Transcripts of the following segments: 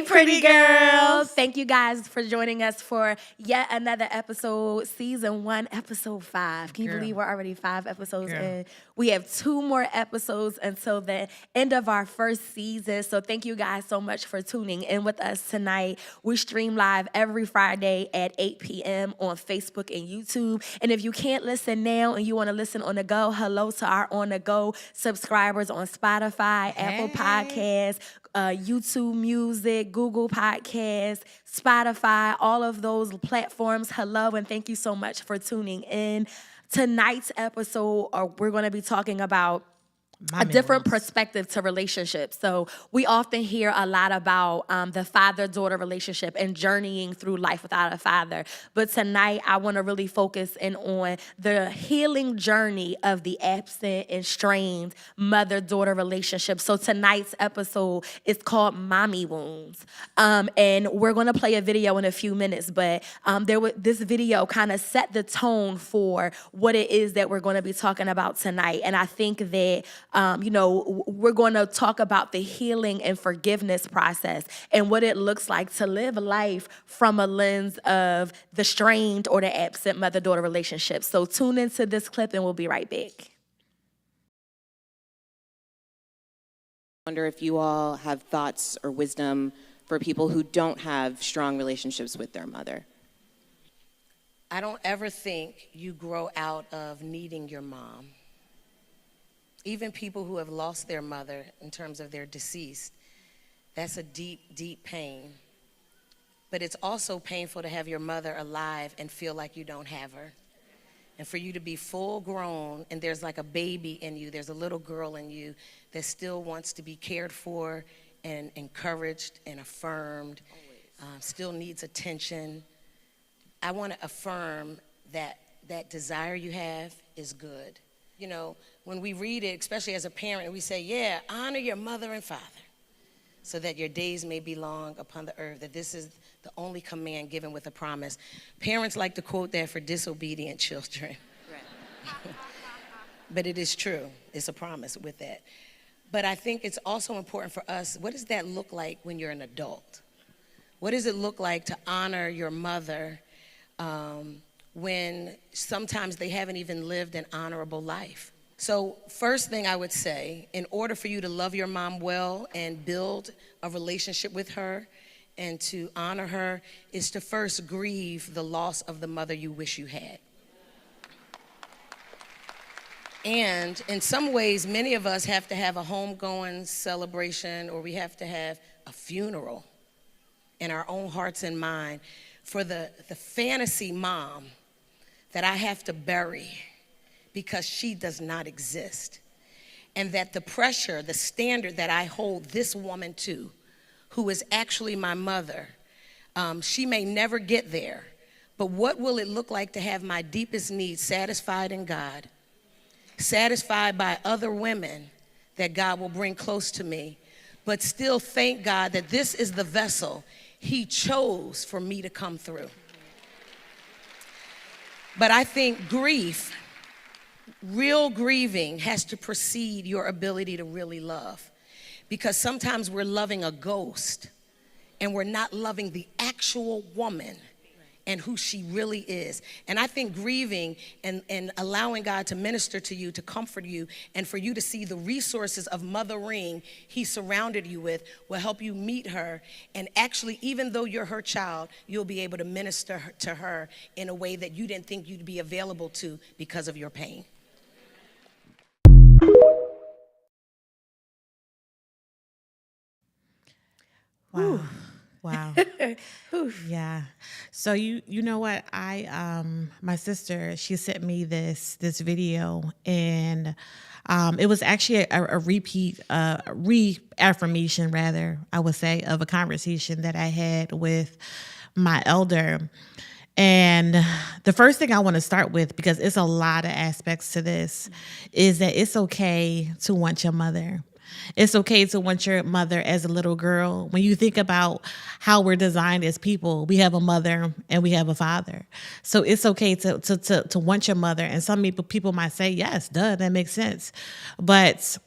Hey, pretty girls. Thank you guys for joining us for yet another episode, season 1, episode 5. Can you believe we're already 5 episodes in? We have 2 more episodes until the end of our first season. So thank you guys so much for tuning in with us tonight. We stream live every Friday at 8 p.m. on Facebook and YouTube. And if you can't listen now and you want to listen on the go, hello to our on the go subscribers on Spotify, Apple Podcasts, YouTube Music, Google Podcasts, Spotify, all of those platforms. Hello, and thank you so much for tuning in. Tonight's episode, we're going to be talking about a different perspective to relationships. So we often hear a lot about the father-daughter relationship and journeying through life without a father. But tonight, I want to really focus in on the healing journey of the absent and strained mother-daughter relationship. So tonight's episode is called Mommy Wounds. And we're going to play a video in a few minutes, but this video kind of set the tone for what it is that we're going to be talking about tonight. And I think that we're going to talk about the healing and forgiveness process and what it looks like to live life from a lens of the strained or the absent mother-daughter relationship. So tune into this clip and we'll be right back. I wonder if you all have thoughts or wisdom for people who don't have strong relationships with their mother. I don't ever think you grow out of needing your mom. Even people who have lost their mother in terms of their deceased, that's a deep, deep pain. But it's also painful to have your mother alive and feel like you don't have her. And for you to be full grown and there's like a baby in you, there's a little girl in you that still wants to be cared for and encouraged and affirmed, still needs attention. I want to affirm that that desire you have is good. You know, when we read it, especially as a parent, we say, yeah, honor your mother and father so that your days may be long upon the earth, that this is the only command given with a promise. Parents like to quote that for disobedient children. Right. But it is true. It's a promise with that. But I think it's also important for us, what does that look like when you're an adult? What does it look like to honor your mother when sometimes they haven't even lived an honorable life? So first thing I would say, in order for you to love your mom well and build a relationship with her and to honor her, is to first grieve the loss of the mother you wish you had. And in some ways, many of us have to have a homegoing celebration, or we have to have a funeral in our own hearts and mind for the fantasy mom that I have to bury because she does not exist. And that the pressure, the standard that I hold this woman to, who is actually my mother, she may never get there, but what will it look like to have my deepest needs satisfied in God, satisfied by other women that God will bring close to me, but still thank God that this is the vessel He chose for me to come through. But I think grief, real grieving, has to precede your ability to really love. Because sometimes we're loving a ghost and we're not loving the actual woman and who she really is. And I think grieving and allowing God to minister to you, to comfort you, and for you to see the resources of mothering He surrounded you with will help you meet her. And actually, even though you're her child, you'll be able to minister to her in a way that you didn't think you'd be available to because of your pain. Wow. Wow. Yeah. So you know what? My sister, she sent me this video, and it was actually a reaffirmation rather, I would say, of a conversation that I had with my elder. And the first thing I want to start with, because it's a lot of aspects to this, is that it's okay to want your mother. It's okay to want your mother as a little girl. When you think about how we're designed as people, we have a mother and we have a father. So it's okay to want your mother. And some people might say, yes, duh, that makes sense. But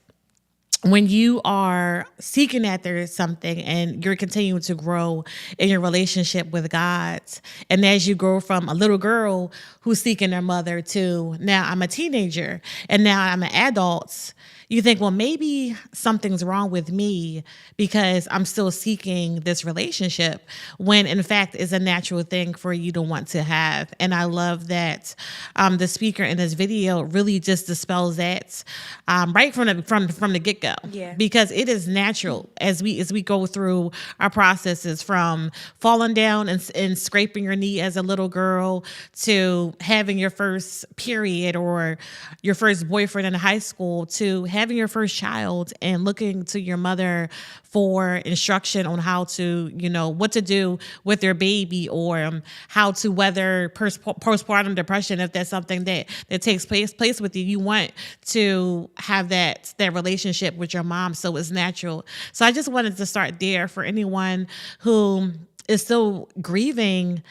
when you are seeking after something and you're continuing to grow in your relationship with God, and as you grow from a little girl who's seeking their mother to now I'm a teenager and now I'm an adult, you think, well, maybe something's wrong with me because I'm still seeking this relationship, when in fact it's a natural thing for you to want to have. And I love that the speaker in this video really just dispels that right from the get go. Yeah. Because it is natural as we go through our processes, from falling down and scraping your knee as a little girl to having your first period or your first boyfriend in high school to having your first child and looking to your mother for instruction on how to, what to do with your baby, or how to weather postpartum depression. If that's something that takes place with you, you want to have that relationship with your mom. So it's natural. So I just wanted to start there for anyone who is still grieving,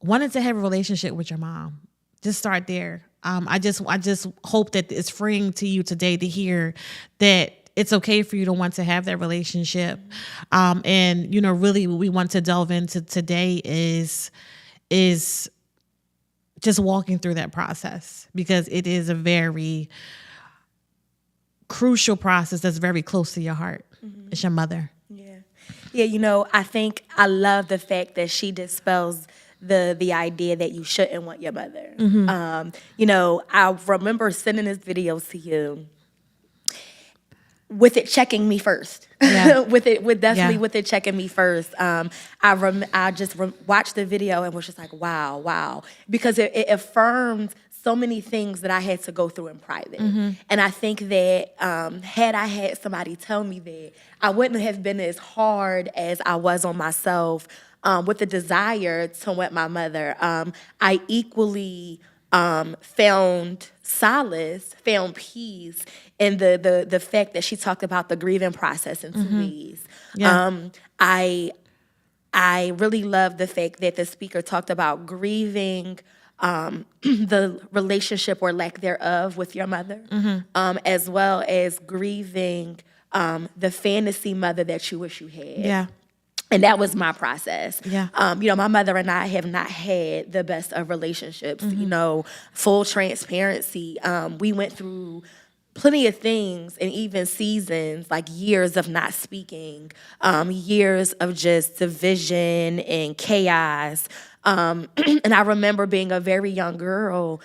wanting to have a relationship with your mom. Just start there. I just hope that it's freeing to you today to hear that it's okay for you to want to have that relationship. And really what we want to delve into today is just walking through that process, because it is a very crucial process that's very close to your heart. It's your mother. Yeah, I think I love the fact that she dispels the idea that you shouldn't want your mother. I remember sending this video to you with it checking me first. Yeah. with it checking me first. I just watched the video and was just like, wow, because it affirmed so many things that I had to go through in private. And I think that had I had somebody tell me that, I wouldn't have been as hard as I was on myself with the desire to want my mother. I equally found solace, found peace in the fact that she talked about the grieving process in 2 ways. Yeah. I really love the fact that the speaker talked about grieving the relationship or lack thereof with your mother, as well as grieving the fantasy mother that you wish you had. Yeah. And that was my process. Yeah. My mother and I have not had the best of relationships. Full transparency. We went through plenty of things, and even seasons, like years of not speaking, years of just division and chaos. And I remember being a very young girl,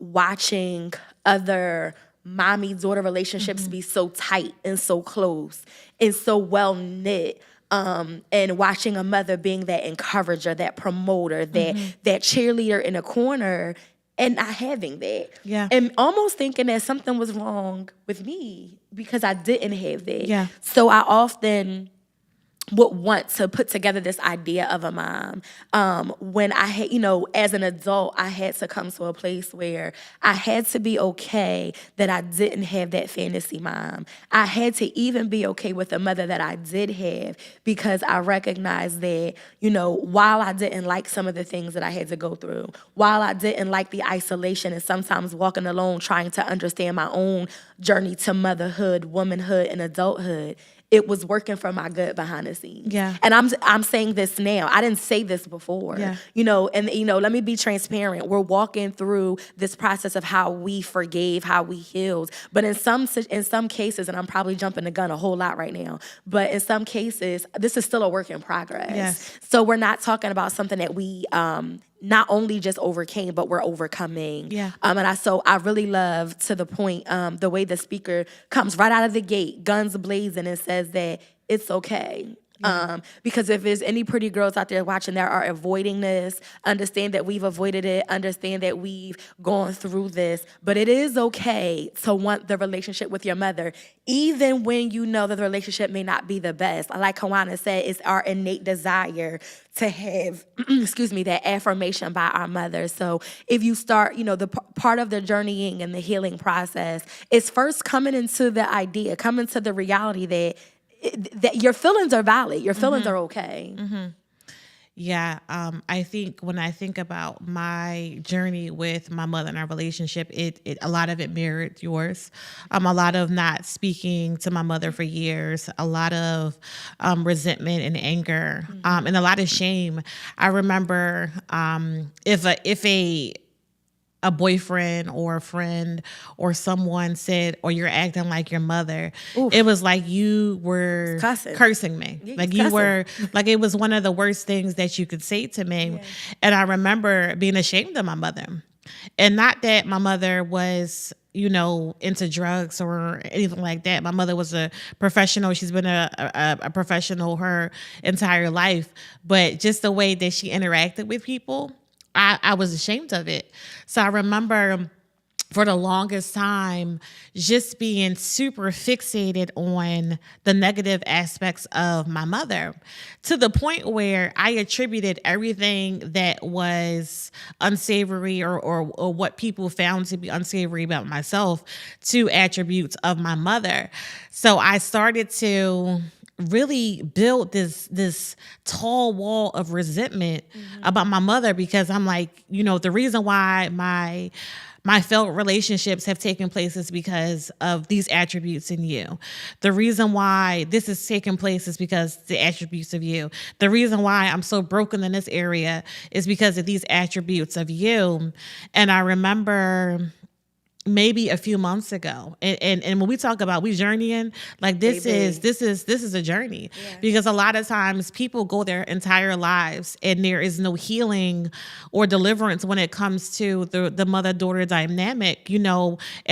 watching other mommy-daughter relationships be so tight and so close and so well-knit. And watching a mother being that encourager, that promoter, that cheerleader in a corner, and not having that. Yeah. And almost thinking that something was wrong with me because I didn't have that. Yeah. So I often would want to put together this idea of a mom. When I had, as an adult, I had to come to a place where I had to be okay that I didn't have that fantasy mom. I had to even be okay with the mother that I did have, because I recognized that, while I didn't like some of the things that I had to go through, while I didn't like the isolation and sometimes walking alone, trying to understand my own journey to motherhood, womanhood, and adulthood, it was working for my good behind the scenes. Yeah. And I'm saying this now. I didn't say this before. Yeah. Let me be transparent. We're walking through this process of how we forgave, how we healed. But in some cases, and I'm probably jumping the gun a whole lot right now, but in some cases, this is still a work in progress. Yes. So we're not talking about something that we not only just overcame, but we're overcoming. Yeah. And I really love, to the point, the way the speaker comes right out of the gate, guns blazing, and says that it's okay. Because if there's any pretty girls out there watching that are avoiding this, understand that we've avoided it, understand that we've gone through this, but it is okay to want the relationship with your mother, even when you know that the relationship may not be the best. Like Kawana said, it's our innate desire to have, that affirmation by our mother. So if you start, the part of the journeying and the healing process is first coming into the reality that your feelings are valid. Your feelings are okay. Yeah, I think when I think about my journey with my mother and our relationship, it a lot of it mirrored yours. A lot of not speaking to my mother for years, a lot of resentment and anger, and a lot of shame. I remember if a boyfriend or a friend or someone said, or you're acting like your mother, it was like you were cursing me. Yeah, Like you you were, like it was one of the worst things that you could say to me. Yeah. And I remember being ashamed of my mother. And not that my mother was, into drugs or anything like that. My mother was a professional. She's been a professional her entire life. But just the way that she interacted with people, I was ashamed of it. So I remember for the longest time just being super fixated on the negative aspects of my mother, to the point where I attributed everything that was unsavory or what people found to be unsavory about myself to attributes of my mother. So I started to really build this tall wall of resentment about my mother, because I'm like, the reason why my failed relationships have taken place is because of these attributes in you. The reason why this is taking place is because the attributes of you. The reason why I'm so broken in this area is because of these attributes of you. And I remember maybe a few months ago, and when we talk about we journeying, like this is a journey. Yeah. Because a lot of times people go their entire lives and there is no healing or deliverance when it comes to the mother-daughter dynamic, and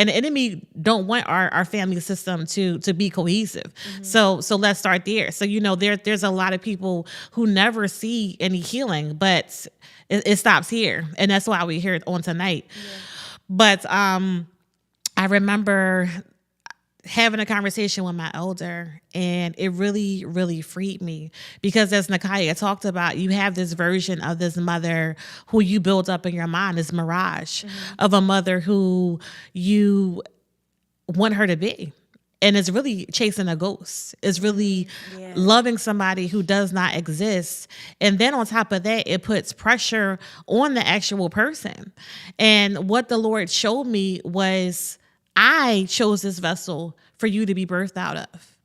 the enemy don't want our family system to be cohesive. So let's start there. So there's a lot of people who never see any healing, but it stops here, and that's why we're here on tonight. Yeah. But I remember having a conversation with my elder, and it really, really freed me, because as Nakaya talked about, you have this version of this mother who you build up in your mind, this mirage of a mother who you want her to be. And it's really chasing a ghost. It's really loving somebody who does not exist. And then on top of that, it puts pressure on the actual person. And what the Lord showed me was, I chose this vessel for you to be birthed out of.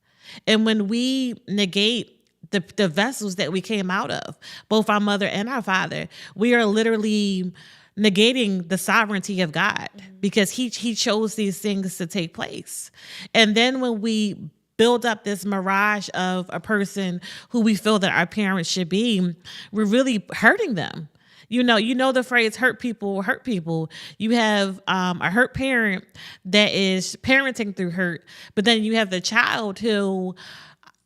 And when we negate the vessels that we came out of, both our mother and our father, we are literally negating the sovereignty of God, because he chose these things to take place. And then when we build up this mirage of a person who we feel that our parents should be, we're really hurting them. You know the phrase hurt people hurt people. You have a hurt parent that is parenting through hurt, but then you have the child who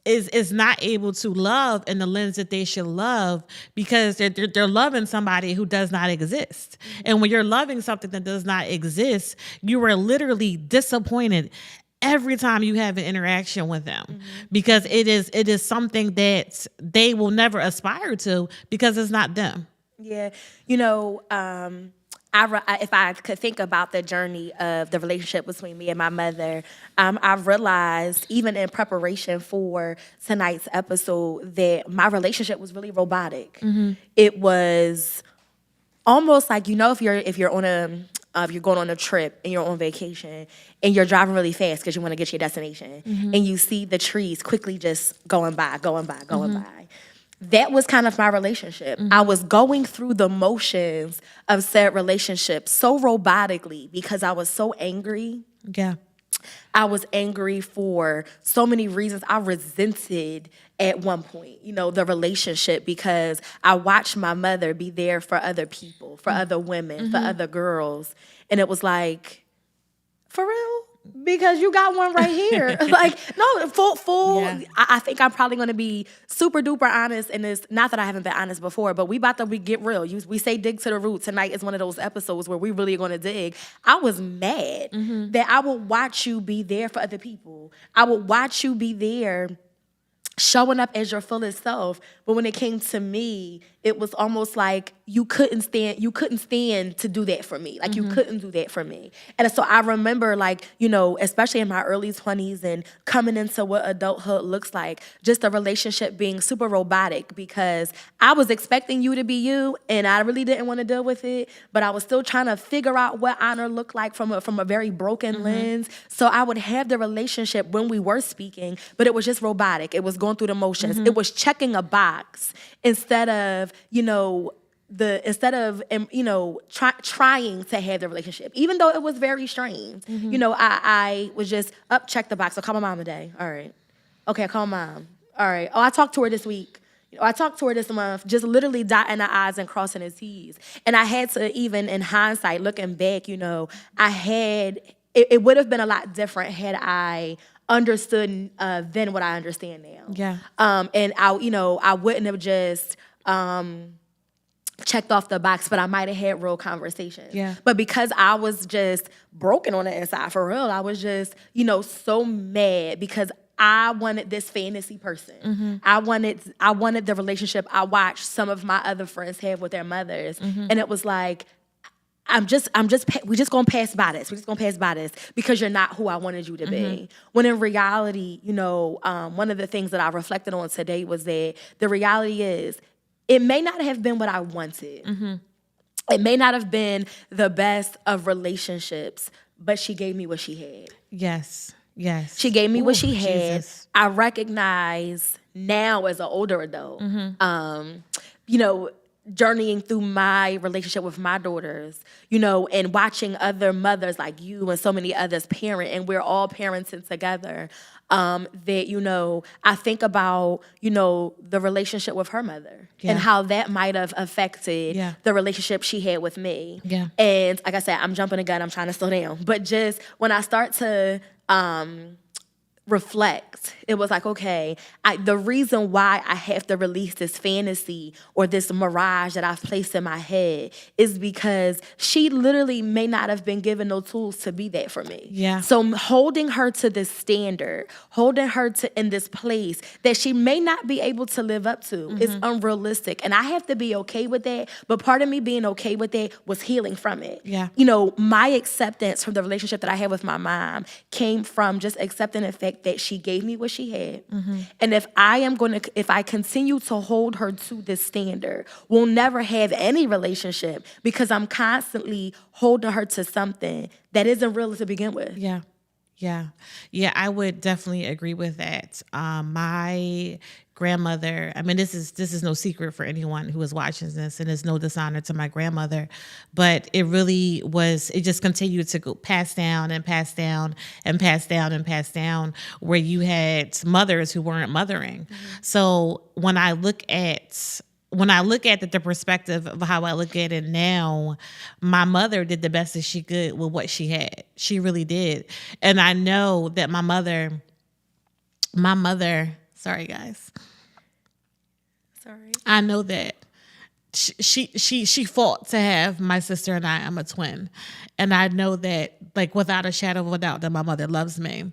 is not able to love in the lens that they should love, because they're loving somebody who does not exist. And when you're loving something that does not exist, you are literally disappointed every time you have an interaction with them, because it is something that they will never aspire to, because it's not them. Yeah. If I could think about the journey of the relationship between me and my mother, I realized, even in preparation for tonight's episode, that my relationship was really robotic. It was almost like, if you're going on a trip and you're on vacation and you're driving really fast because you want to get to your destination, and you see the trees quickly just going by. That was kind of my relationship. I was going through the motions of said relationship so robotically because I was so angry. Yeah. I was angry for so many reasons. I resented at one point, the relationship, because I watched my mother be there for other people, for other women, for other girls. And it was like, for real? Because you got one right here. Like, no, full. Yeah. I think I'm probably going to be super duper honest in this. Not that I haven't been honest before, but we about to get real. We say dig to the root. Tonight is one of those episodes where we really going to dig. I was mad that I would watch you be there for other people. I would watch you be there showing up as your fullest self. But when it came to me, it was almost like you couldn't stand to do that for me. Like you couldn't do that for me. And so I remember, like, you know, especially in my early 20s and coming into what adulthood looks like, just a relationship being super robotic, because I was expecting you to be you and I really didn't want to deal with it, but I was still trying to figure out what honor looked like from a very broken lens. So I would have the relationship when we were speaking, but it was just robotic. It was going through the motions. It was checking a box instead of, you know, trying to have the relationship, even though it was very strange. You know, I was just check the box. I'll call my mom today. All right. Okay, I call mom. All right. Oh, I talked to her this week. You know, I talked to her this month, just literally dotting the I's and crossing the T's. And I had to, even in hindsight, looking back, you know, it would have been a lot different had I understood than what I understand now. Yeah. And I wouldn't have just checked off the box, but I might have had real conversations. Yeah. But because I was just broken on the inside, for real, I was just, you know, so mad because I wanted this fantasy person. I wanted the relationship I watched some of my other friends have with their mothers. And it was like, we just gonna pass by this. We're just gonna pass by this because you're not who I wanted you to be. When in reality, you know, one of the things that I reflected on today was that the reality is, it may not have been what I wanted. It may not have been the best of relationships, but she gave me what she had. Yes. She gave me what she had. Jesus. I recognize now as an older adult, you know, journeying through my relationship with my daughters, you know, and watching other mothers like you and so many others parent, and we're all parenting together, that, you know, I think about, you know, the relationship with her mother and how that might have affected the relationship she had with me. Yeah. And like I said, I'm jumping the gun, I'm trying to slow down. But just when I start to reflect, it was like, okay, the reason why I have to release this fantasy or this mirage that I've placed in my head is because she literally may not have been given no tools to be that for me. Yeah. So holding her to this standard, holding her to in this place that she may not be able to live up to is unrealistic. And I have to be okay with that. But part of me being okay with that was healing from it. Yeah. You know, my acceptance from the relationship that I had with my mom came from just accepting the fact that she gave me what she had. And if I continue to hold her to this standard, we'll never have any relationship because I'm constantly holding her to something that isn't real to begin with. Yeah, I would definitely agree with that. My grandmother, I mean, this is no secret for anyone who is watching this, and it's no dishonor to my grandmother, but it really was, it just continued to go pass down and pass down and pass down and pass down, where you had mothers who weren't mothering. So when I look at the perspective of how I look at it now, my mother did the best that she could with what she had. She really did. And I know that my mother, sorry guys. Sorry. I know that she fought to have my sister and I. I'm a twin. And I know that, like, without a shadow of a doubt, that my mother loves me.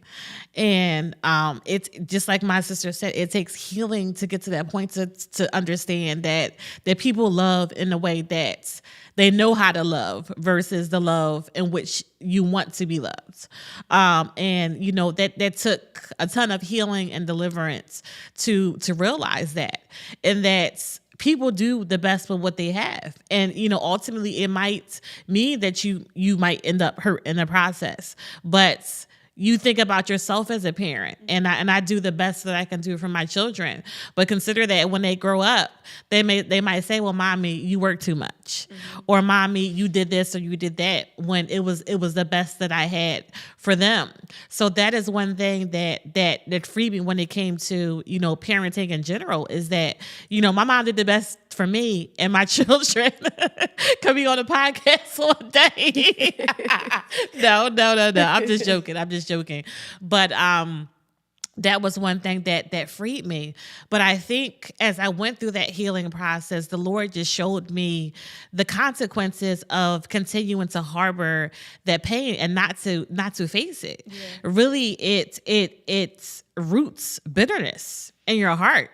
And it's just like my sister said, it takes healing to get to that point to understand that people love in a way that they know how to love versus the love in which you want to be loved. And, you know, that took a ton of healing and deliverance to realize that. And that's, people do the best with what they have. And, you know, ultimately it might mean that you might end up hurt in the process. But you think about yourself as a parent, and I do the best that I can do for my children. But consider that when they grow up, they might say, well, mommy, you work too much. Or mommy, you did this or you did that, when it was the best that I had for them. So that is one thing that freed me when it came to, you know, parenting in general, is that, you know, my mom did the best for me, and my children could be on a podcast all day. No. I'm just joking. But that was one thing that freed me. But I think as I went through that healing process, the Lord just showed me the consequences of continuing to harbor that pain and not to face it. Yeah. Really, roots bitterness in your heart.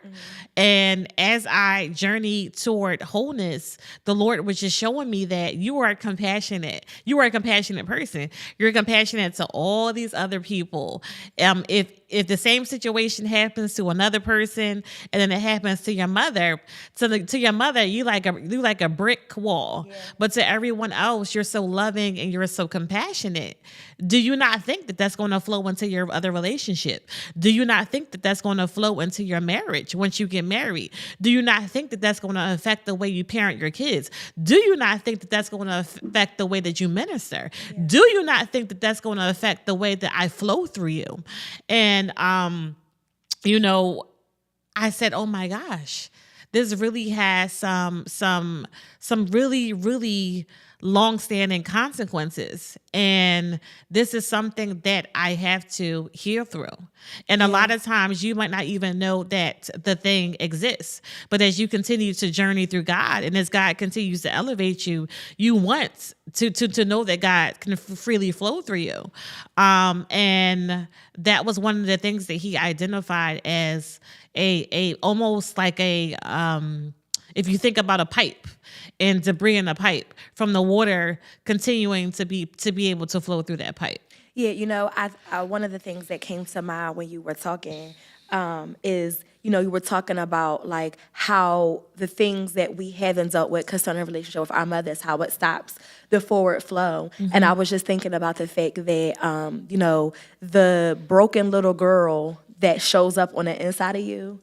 And as I journeyed toward wholeness, the Lord was just showing me that you are compassionate. You are a compassionate person. You're compassionate to all these other people. If the same situation happens to another person and then it happens to your mother, to your mother, you like a brick wall. Yeah. But to everyone else, you're so loving and you're so compassionate. Do you not think that that's going to flow into your other relationship? Do you not think that that's going to flow into your marriage once you get married? Do you not think that that's going to affect the way you parent your kids? Do you not think that that's going to affect the way that you minister? Yeah. Do you not think that that's going to affect the way that I flow through you? And, I said, oh my gosh, this really has some really, really long-standing consequences. And this is something that I have to heal through. And a lot of times you might not even know that the thing exists. But as you continue to journey through God and as God continues to elevate you, you want to know that God can freely flow through you. And that was one of the things that he identified as a almost like if you think about a pipe and debris in a pipe, from the water continuing to be able to flow through that pipe. Yeah, I one of the things that came to mind when you were talking is, you were talking about like how the things that we haven't dealt with concerning a relationship with our mothers, how it stops the forward flow. Mm-hmm. And I was just thinking about the fact that, the broken little girl that shows up on the inside of you,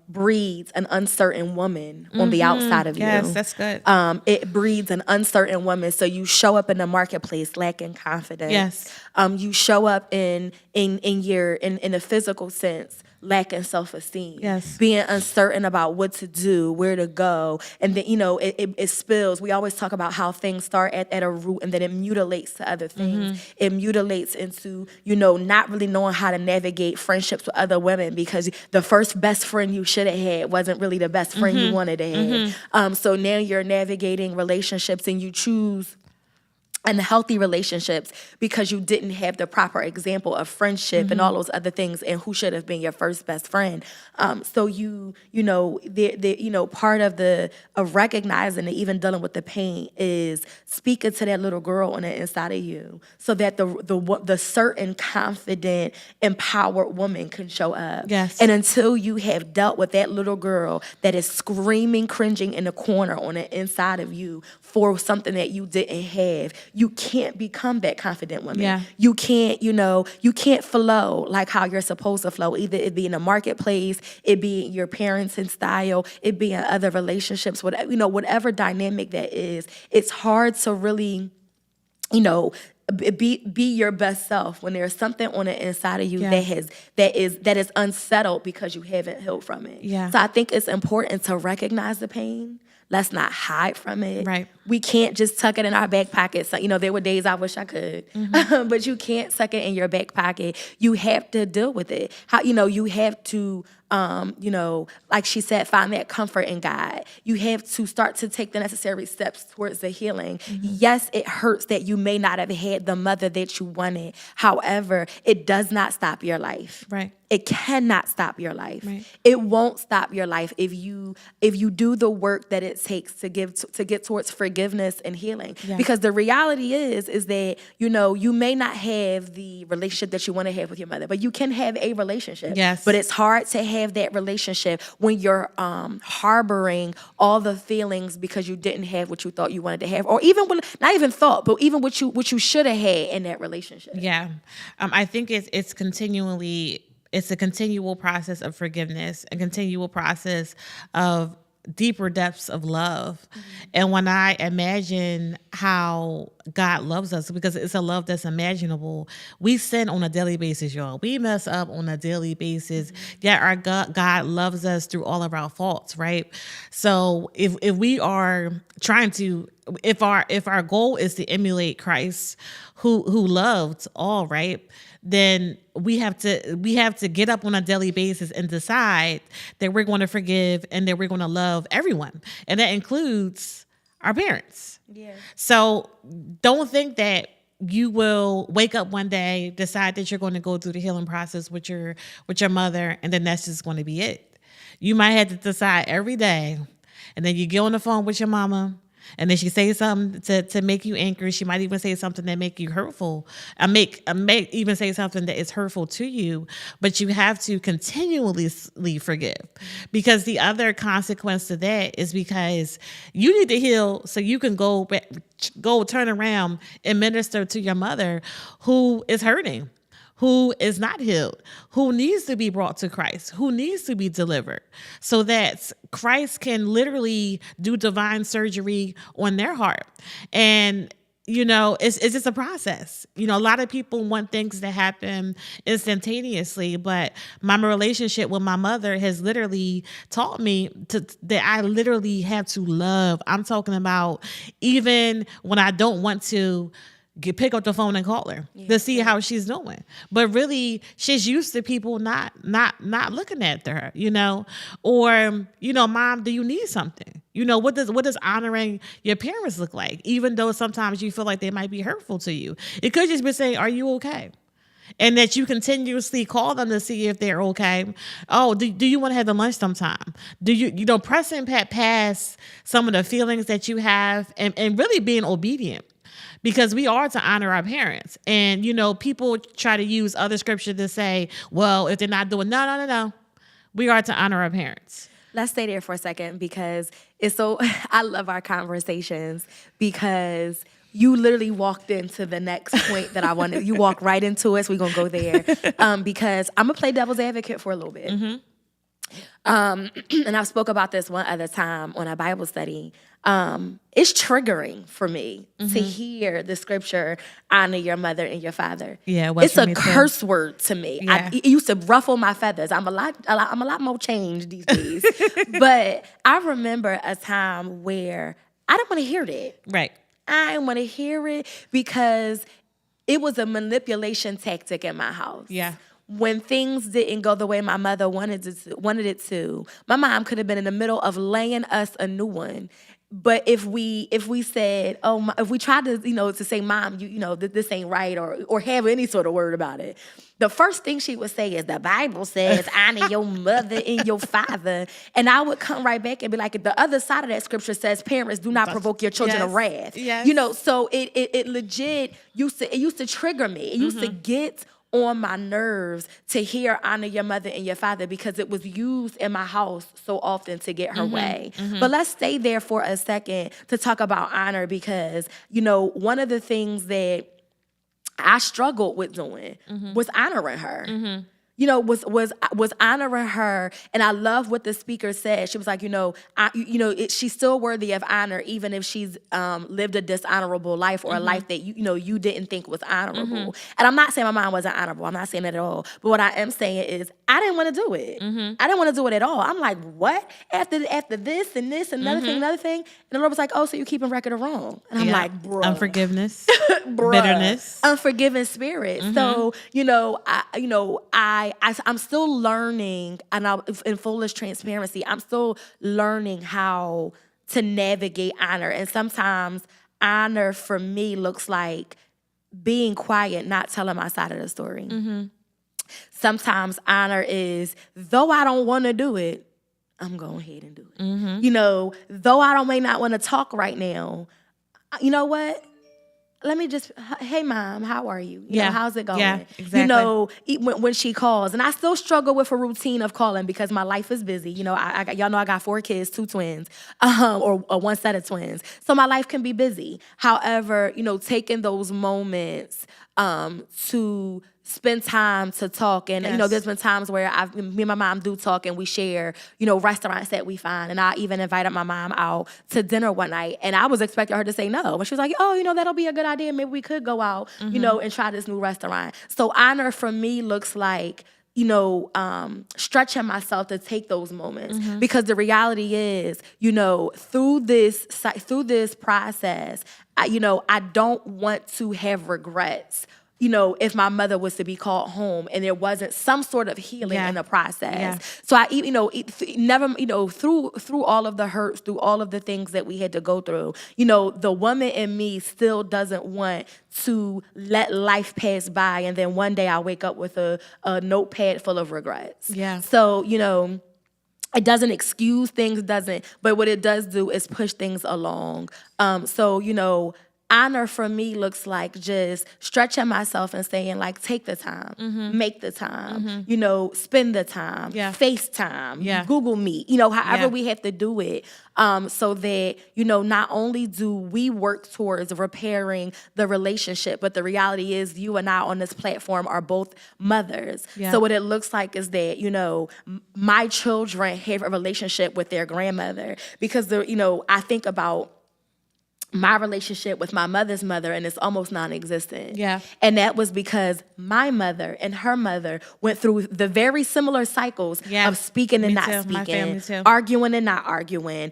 breeds an uncertain woman on the outside of you. Yes, that's good. It breeds an uncertain woman. So you show up in the marketplace lacking confidence. Yes. You show up in a physical sense lacking self-esteem. Yes. Being uncertain about what to do, where to go. And then, it spills. We always talk about how things start at a root and then it mutilates to other things. Mm-hmm. It mutilates into, not really knowing how to navigate friendships with other women because the first best friend you should have had wasn't really the best friend you wanted to have. Mm-hmm. So now you're navigating relationships and you choose unhealthy relationships because you didn't have the proper example of friendship and all those other things and who should have been your first best friend. So part of recognizing and even dealing with the pain is speaking to that little girl on the inside of you so that the certain, confident, empowered woman can show up. Yes. And until you have dealt with that little girl that is screaming, cringing in the corner on the inside of you for something that you didn't have, you can't become that confident woman. Yeah. You can't, you can't flow like how you're supposed to flow. Either it be in a marketplace, it be your parenting style, it be in other relationships, whatever dynamic that is. It's hard to really, be your best self when there's something on the inside of you that is unsettled because you haven't healed from it. Yeah. So I think it's important to recognize the pain. Let's not hide from it. Right. We can't just tuck it in our back pocket. So, there were days I wish I could, but you can't tuck it in your back pocket. You have to deal with it. You have to, like she said, find that comfort in God. You have to start to take the necessary steps towards the healing. Yes, it hurts that you may not have had the mother that you wanted. However, it does not stop your life. Right. It cannot stop your life. Right. It won't stop your life if you do the work that it takes to get towards forgiveness and healing. Yeah. Because the reality is that you may not have the relationship that you want to have with your mother, but you can have a relationship. Yes. But it's hard to have that relationship when you're harboring all the feelings because you didn't have what you thought you wanted to have, or even not even thought, but even what you should have had in that relationship. Yeah, I think it's a continual process of forgiveness, a continual process of deeper depths of love. And when I imagine how God loves us, because it's a love that's imaginable, we sin on a daily basis, y'all. We mess up on a daily basis, yet our God loves us through all of our faults, right? So if we are trying to, if our goal is to emulate Christ, who loved all, right, then we have to get up on a daily basis and decide that we're going to forgive and that we're going to love everyone. And that includes our parents. Yeah. So don't think that you will wake up one day, decide that you're going to go through the healing process with your mother, and then that's just going to be it. You might have to decide every day, and then you get on the phone with your mama, and then she says something to make you angry. She might even say something that make you hurtful. May even say something that is hurtful to you. But you have to continually forgive, because the other consequence to that is because you need to heal so you can go turn around and minister to your mother who is hurting, who is not healed, who needs to be brought to Christ, who needs to be delivered, so that Christ can literally do divine surgery on their heart. And, it's just a process. A lot of people want things to happen instantaneously, but my relationship with my mother has literally taught me that I literally have to love. I'm talking about even when I don't want to pick up the phone and call her to see how she's doing. But really, she's used to people not looking after her, or, Mom, do you need something? What does honoring your parents look like? Even though sometimes you feel like they might be hurtful to you. It could just be saying, are you okay? And that you continuously call them to see if they're okay. Oh, do you want to have the lunch sometime? Do you pressing past some of the feelings that you have and really being obedient? Because we are to honor our parents. And, people try to use other scripture to say, well, if they're not doing, no. We are to honor our parents. Let's stay there for a second, because I love our conversations, because you literally walked into the next point that I wanted. You walked right into it, so we're going to go there. Because I'm going to play devil's advocate for a little bit. Mm-hmm. And I spoke about this one other time on a Bible study. It's triggering for me to hear the scripture, honor your mother and your father. Yeah, it's a curse word to me. Yeah. It used to ruffle my feathers. I'm a lot more changed these days. But I remember a time where I didn't want to hear that. Right. I didn't want to hear it because it was a manipulation tactic in my house. Yeah. When things didn't go the way my mother wanted it to, my mom could have been in the middle of laying us a new one. But if we said, if we tried to, to say, Mom, this ain't right, or have any sort of word about it, the first thing she would say is, the Bible says, honor your mother and your father. And I would come right back and be like, the other side of that scripture says, parents, do not provoke your children to wrath. Yes. So it legit used to trigger me. It used to get on my nerves to hear honor your mother and your father, because it was used in my house so often to get her way. But let's stay there for a second to talk about honor, because, one of the things that I struggled with doing was honoring her. Was honoring her. And I love what the speaker said. She was like, she's still worthy of honor, even if she's lived a dishonorable life, or a life that you didn't think was honorable. And I'm not saying my mom wasn't honorable. I'm not saying that at all. But what I am saying is, I didn't want to do it. I didn't want to do it at all. I'm like, what? After this and this and another thing. And the Lord was like, oh, so you're keeping record of wrong. And I'm like, bro. Unforgiveness, bitterness, unforgiving spirit. So, I'm still learning, and in fullest transparency, I'm still learning how to navigate honor. And sometimes honor for me looks like being quiet, not telling my side of the story. Sometimes honor is, though I don't want to do it, I'm going ahead and do it. Though I may not want to talk right now, you know what? Let me just, hey, Mom, how are you? How's it going? Yeah, exactly. When she calls. And I still struggle with a routine of calling because my life is busy. y'all know I got 4 kids, 2 twins, or 1 set of twins. So my life can be busy. However, taking those moments to spend time to talk. And, there's been times where me and my mom do talk, and we share, restaurants that we find. And I even invited my mom out to dinner one night, and I was expecting her to say no. And she was like, oh, that'll be a good idea. Maybe we could go out, and try this new restaurant. So honor for me looks like, stretching myself to take those moments, because the reality is, through this process, I don't want to have regrets, if my mother was to be called home and there wasn't some sort of healing in the process. Yeah. So I, never, through all of the hurts, through all of the things that we had to go through, the woman in me still doesn't want to let life pass by and then one day I wake up with a notepad full of regrets. Yeah. So, it doesn't excuse things, but what it does do is push things along. So, honor for me looks like just stretching myself and saying, like, take the time, make the time, spend the time, FaceTime, Google Meet, however we have to do it, so that, not only do we work towards repairing the relationship, but the reality is you and I on this platform are both mothers. Yeah. So what it looks like is that, my children have a relationship with their grandmother because, I think about my relationship with my mother's mother, and it's almost non-existent. Yeah. And that was because my mother and her mother went through the very similar cycles of speaking and not speaking, my family too. arguing and not arguing,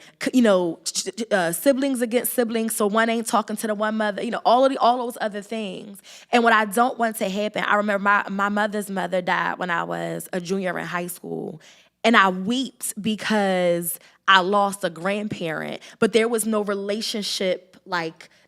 siblings against siblings, so one ain't talking to the one mother, all those other things. And what I don't want to happen, I remember my mother's mother died when I was a junior in high school, and I wept because I lost a grandparent, but there was no relationship,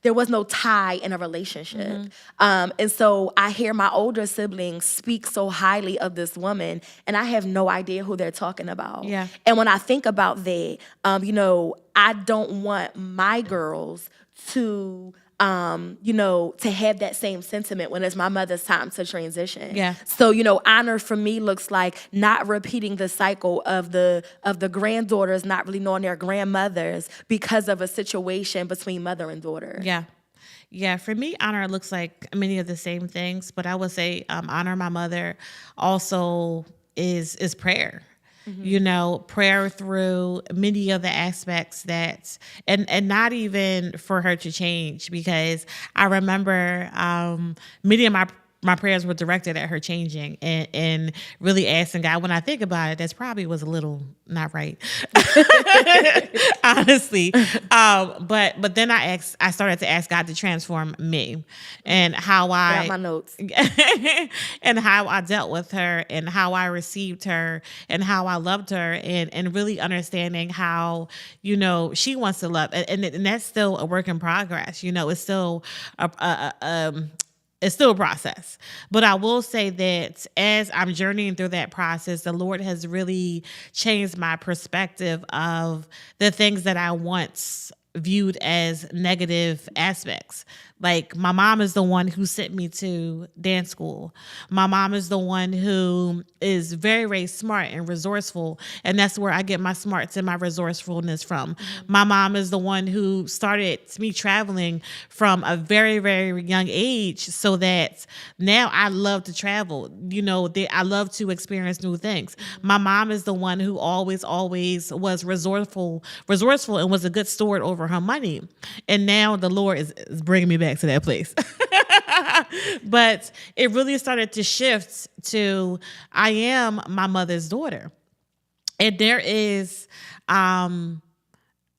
there was no tie in a relationship. And so I hear my older siblings speak so highly of this woman, and I have no idea who they're talking about. Yeah. And when I think about that, I don't want my girls to to have that same sentiment when it's my mother's time to transition. Yeah. So, honor for me looks like not repeating the cycle of the granddaughters not really knowing their grandmothers because of a situation between mother and daughter. Yeah. Yeah, for me, honor looks like many of the same things, but I would say honor my mother also is prayer. Prayer through many of the aspects and not even for her to change, because I remember many of my prayers were directed at her changing and really asking God. When I think about it, that's probably was a little not right, honestly. But then I started to ask God to transform me and how I got my notes and how I dealt with her and how I received her and how I loved her and really understanding how, she wants to love. And that's still a work in progress. It's still it's still a process. But I will say that as I'm journeying through that process, the Lord has really changed my perspective of the things that I once viewed as negative aspects. Like, my mom is the one who sent me to dance school. My mom is the one who is very, very smart and resourceful. And that's where I get my smarts and my resourcefulness from. My mom is the one who started me traveling from a very, very young age, so that now I love to travel. I love to experience new things. My mom is the one who always was resourceful and was a good steward over her money. And now the Lord is bringing me back to that place. But it really started to shift to, I am my mother's daughter. And there is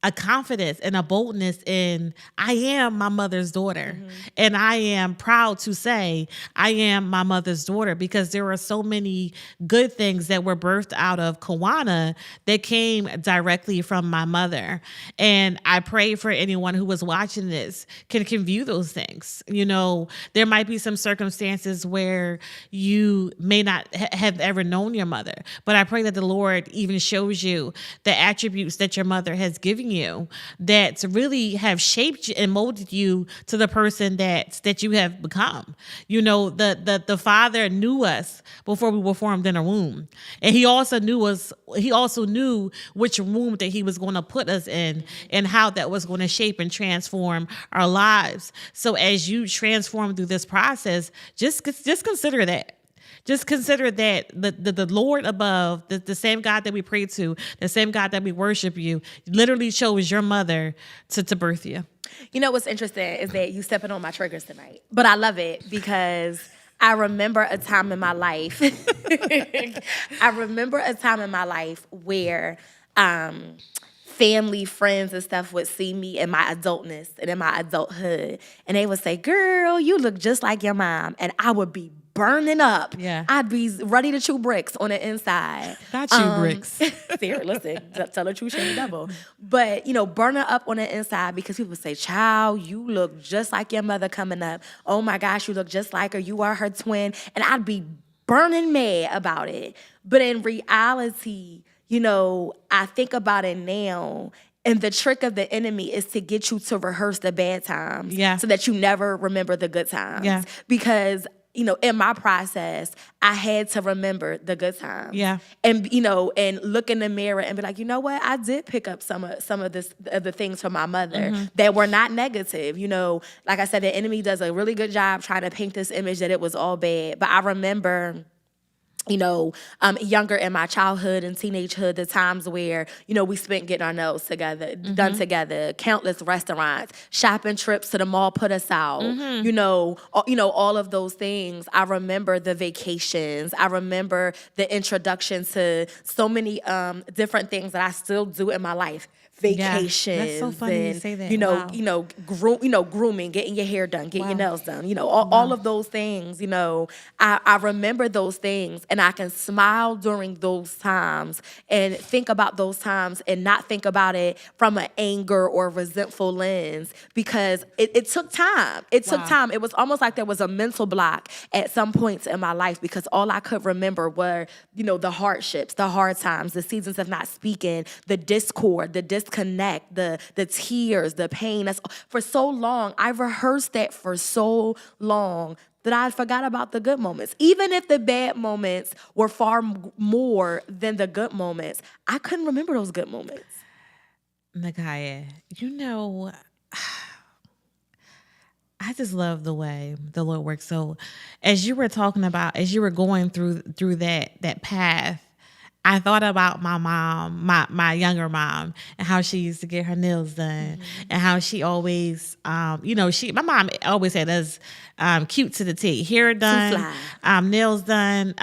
a confidence and a boldness in, I am my mother's daughter. And I am proud to say I am my mother's daughter, because there are so many good things that were birthed out of Kawana that came directly from my mother. And I pray for anyone who was watching this can view those things. There might be some circumstances where you may not have ever known your mother, but I pray that the Lord even shows you the attributes that your mother has given you that really have shaped you and molded you to the person that you have become. The Father knew us before we were formed in a womb. And he also knew us. He also knew which womb that he was going to put us in and how that was going to shape and transform our lives. So as you transform through this process, just consider that. Just consider that the Lord above, the same God that we pray to, the same God that we worship you, literally chose your mother to birth you. What's interesting is that you stepping on my triggers tonight, but I love it because I remember a time in my life. family, friends, and stuff would see me in my adultness and in my adulthood, and they would say, "Girl, you look just like your mom," and I would be burning up. Yeah. I'd be ready to chew bricks on the inside. Not chew bricks. Sarah, listen, tell the truth, shame the devil. But, burning up on the inside because people say, "Child, you look just like your mother coming up. Oh my gosh, you look just like her. You are her twin." And I'd be burning mad about it. But in reality, I think about it now. And the trick of the enemy is to get you to rehearse the bad times so that you never remember the good times. Yeah. Because in my process, I had to remember the good times. Yeah. And and look in the mirror and be like, you know what? I did pick up some of the things from my mother that were not negative. Like I said, the enemy does a really good job trying to paint this image that it was all bad. But I remember younger in my childhood and teenagehood, the times where, we spent getting our nails together, done together, countless restaurants, shopping trips to the mall put us out, all of those things. I remember the vacations. I remember the introduction to so many different things that I still do in my life. Vacations. Yeah, that's so funny you say that. Grooming, getting your hair done, getting your nails done, all of those things, I remember those things, and I can smile during those times and think about those times and not think about it from an anger or resentful lens, because it took time. It took time. It was almost like there was a mental block at some points in my life, because all I could remember were, the hardships, the hard times, the seasons of not speaking, the discord, the disconnect, the tears, the pain. That's for so long. I rehearsed that for so long that I forgot about the good moments. Even if the bad moments were far more than the good moments, I couldn't remember those good moments. Nakaya, I just love the way the Lord works. So as you were talking about, as you were going through that path, I thought about my mom, my younger mom, and how she used to get her nails done, and how she always, my mom always had us cute to the T. Hair done, nails done.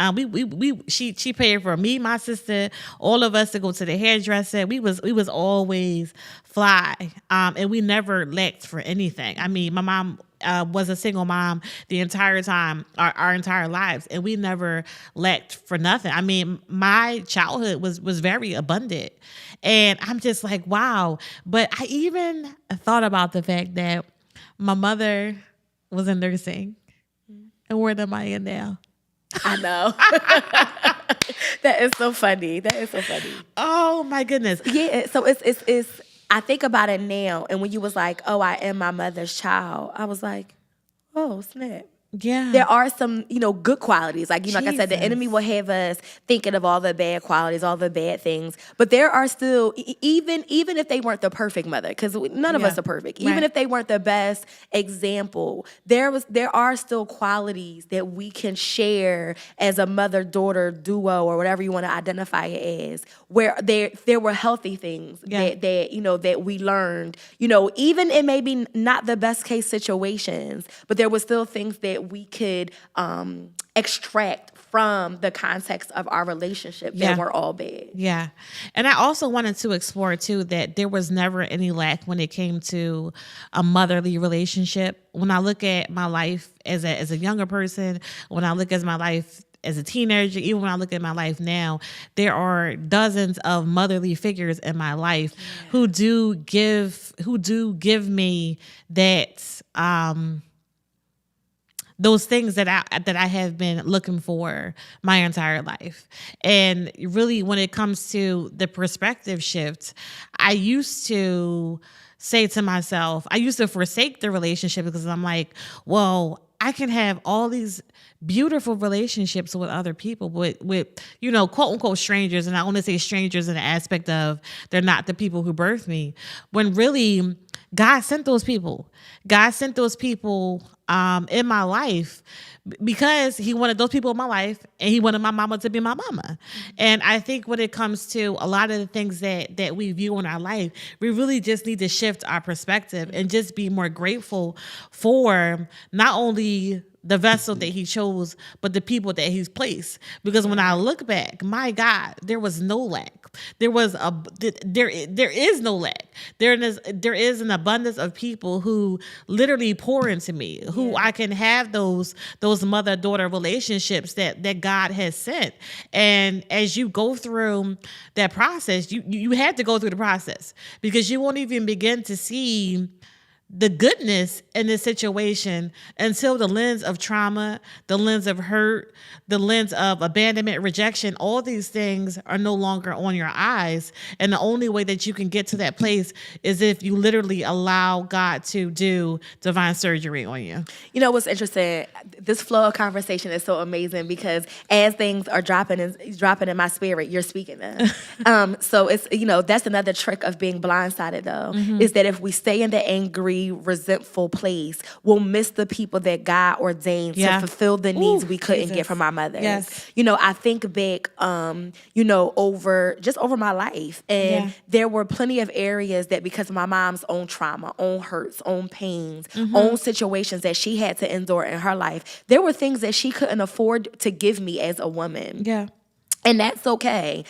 She paid for me, my sister, all of us to go to the hairdresser. We was always fly, and we never lacked for anything. I mean, my mom was a single mom the entire time, our entire lives, and we never lacked for nothing. I mean, my childhood was very abundant, and I'm just like, wow. But I even thought about the fact that my mother was in nursing, and where am I in now? I know. That is so funny. Oh my goodness. Yeah. So it's. I think about it now, and when you was like, "Oh, I am my mother's child," I was like, "Oh, snap." Yeah. There are some, good qualities. Like, like I said, the enemy will have us thinking of all the bad qualities, all the bad things. But there are still, even if they weren't the perfect mother, because none of us are perfect. Even if they weren't the best example, there are still qualities that we can share as a mother-daughter duo, or whatever you want to identify it as, where there were healthy things that we learned. Even in maybe not the best case situations, but there were still things that we could extract from the context of our relationship that were all bad. Yeah. And I also wanted to explore too that there was never any lack when it came to a motherly relationship. When I look at my life as a younger person, when I look at my life as a teenager, even when I look at my life now, there are dozens of motherly figures in my life who do give me that those things that I have been looking for my entire life. And really, when it comes to the perspective shift, I used to say to myself, I used to forsake the relationship because I'm like, well, I can have all these beautiful relationships with other people, with quote unquote strangers. And I want to say strangers in the aspect of they're not the people who birthed me, when really God sent those people. God sent those people in my life because he wanted those people in my life, and he wanted my mama to be my mama. And I think when it comes to a lot of the things that we view in our life, we really just need to shift our perspective and just be more grateful for not only the vessel that he chose, but the people that he's placed. Because when I look back, my God, there was no lack. There is no lack. There is an abundance of people who literally pour into me, who I can have those mother-daughter relationships that God has sent. And as you go through that process, you have to go through the process, because you won't even begin to see the goodness in this situation until the lens of trauma, the lens of hurt, the lens of abandonment, rejection, all these things are no longer on your eyes. And the only way that you can get to that place is if you literally allow God to do divine surgery on you. You know what's interesting? This flow of conversation is so amazing, because as things are dropping in my spirit, you're speaking them. So it's, that's another trick of being blindsided, though, is that if we stay in the angry, resentful place, we'll miss the people that God ordained to fulfill the needs we couldn't get from our mothers. Yes. I think back, over my life, and there were plenty of areas that, because of my mom's own trauma, own hurts, own pains, own situations that she had to endure in her life, there were things that she couldn't afford to give me as a woman. Yeah. And that's okay,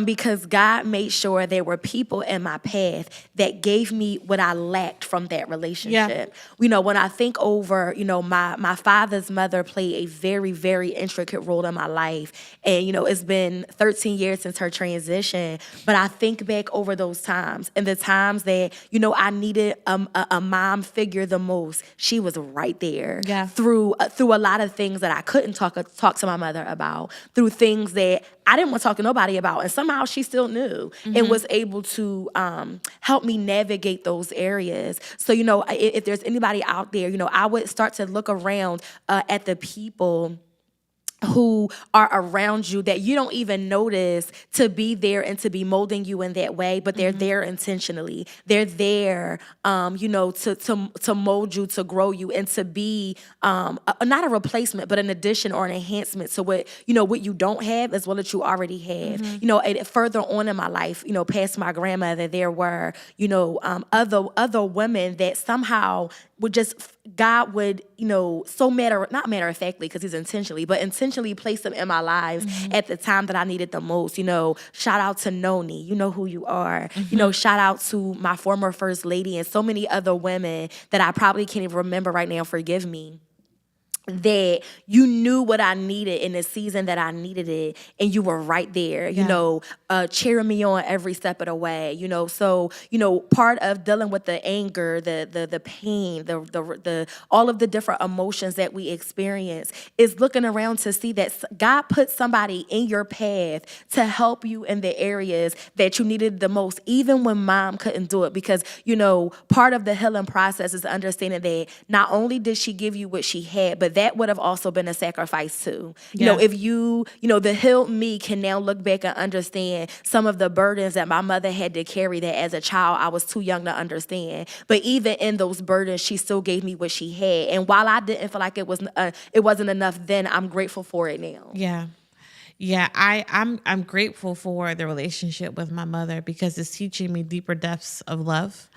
because God made sure there were people in my path that gave me what I lacked from that relationship. Yeah. When I think over, my father's mother played a very, very intricate role in my life. And, it's been 13 years since her transition. But I think back over those times, and the times that, I needed a mom figure the most. She was right there. Yeah. Through a lot of things that I couldn't talk to my mother about, through things that I didn't want to talk to nobody about, and somehow she still knew and was able to help me navigate those areas. So, if there's anybody out there, I would start to look around at the people who are around you that you don't even notice to be there and to be molding you in that way, but they're there intentionally. They're there, to mold you, to grow you, and to be not a replacement, but an addition or an enhancement to what you don't have as well as you already have. And further on in my life, past my grandmother, there were, other women that somehow would just, God would, not matter of factly, because he's intentionally place them in my lives at the time that I needed the most. Shout out to Noni, you know who you are. Shout out to my former first lady and so many other women that I probably can't even remember right now, forgive me. That you knew what I needed in the season that I needed it, and you were right there, cheering me on every step of the way, So, part of dealing with the anger, the pain, the all of the different emotions that we experience is looking around to see that God put somebody in your path to help you in the areas that you needed the most, even when mom couldn't do it. Because, part of the healing process is understanding that not only did she give you what she had, but that would have also been a sacrifice too. If the healed me can now look back and understand some of the burdens that my mother had to carry that as a child I was too young to understand. But even in those burdens, she still gave me what she had. And while I didn't feel like it wasn't enough then, I'm grateful for it now. Yeah. Yeah, I'm grateful for the relationship with my mother, because it's teaching me deeper depths of love.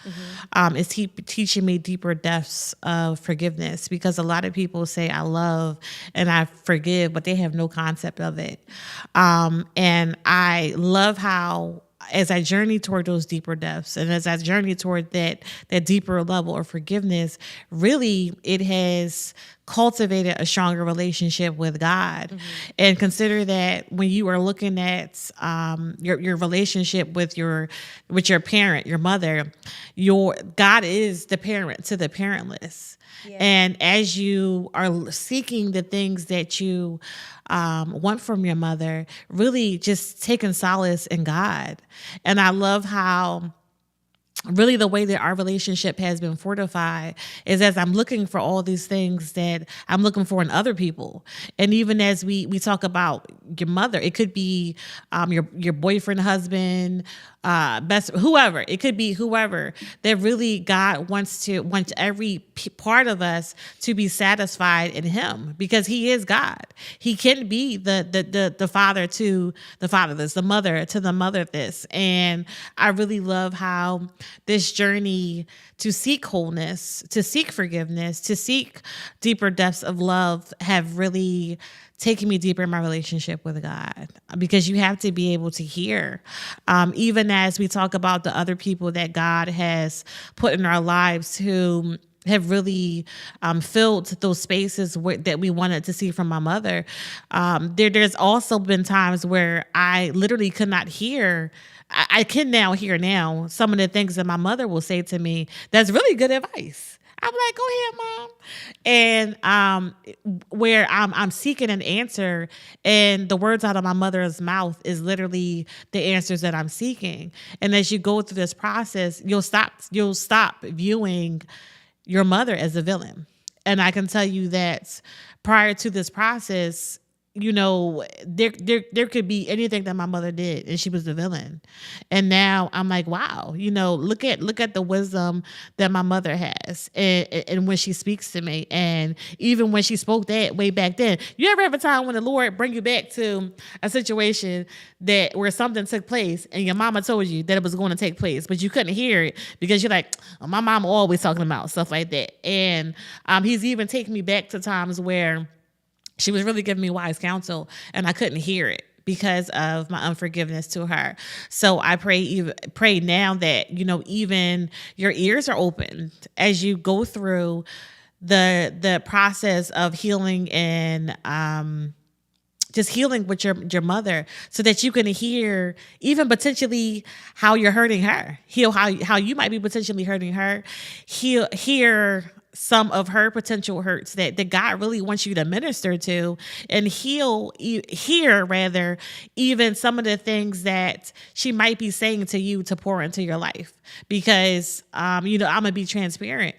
It's teaching me deeper depths of forgiveness, because a lot of people say I love and I forgive, but they have no concept of it. And I love how, as I journey toward those deeper depths, and as I journey toward that deeper level of forgiveness, really it has cultivated a stronger relationship with God. And consider that when you are looking at your relationship with your parent, your mother, God is the parent to the parentless. Yeah. And as you are seeking the things that you want from your mother, really just taking solace in God. And I love how really the way that our relationship has been fortified is as I'm looking for all these things that I'm looking for in other people. And even as we talk about your mother, it could be your boyfriend, husband, best, whoever, it could be whoever, that really God wants every part of us to be satisfied in him, because he is God. He can be the father to the fatherless, the mother to the motherless. And I really love how this journey to seek wholeness, to seek forgiveness, to seek deeper depths of love have really taking me deeper in my relationship with God, because you have to be able to hear, even as we talk about the other people that God has put in our lives who have really filled those spaces that we wanted to see from my mother. There's also been times where I literally could not hear. I can now hear some of the things that my mother will say to me. That's really good advice. I'm like, go ahead, Mom. And where I'm seeking an answer, and the words out of my mother's mouth is literally the answers that I'm seeking. And as you go through this process, you'll stop viewing your mother as a villain. And I can tell you that prior to this process, there could be anything that my mother did and she was the villain. And now I'm like, wow, look at the wisdom that my mother has, and when she speaks to me, and even when she spoke that way back then. You ever have a time when the Lord bring you back to a situation where something took place and your mama told you that it was going to take place, but you couldn't hear it because you're like, oh, my mama always talking about stuff like that. And he's even taken me back to times where she was really giving me wise counsel and I couldn't hear it because of my unforgiveness to her. So I pray now that, even your ears are open as you go through the process of healing and just healing with your mother, so that you can hear even potentially how you're hurting her, heal how you might be potentially hurting her, hear some of her potential hurts that God really wants you to minister to, and hear even some of the things that she might be saying to you to pour into your life. Because, I'm going to be transparent.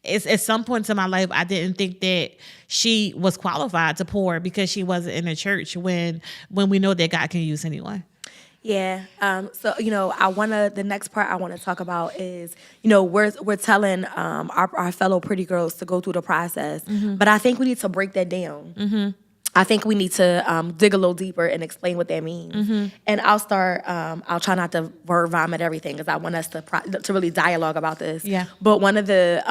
At some points in my life, I didn't think that she was qualified to pour because she wasn't in a church, when we know that God can use anyone. Yeah. So, the next part I want to talk about is, we're telling our fellow pretty girls to go through the process, but I think we need to break that down. I think we need to dig a little deeper and explain what that means. And I'll start. I'll try not to word vomit everything because I want us to really dialogue about this. Yeah. But one of the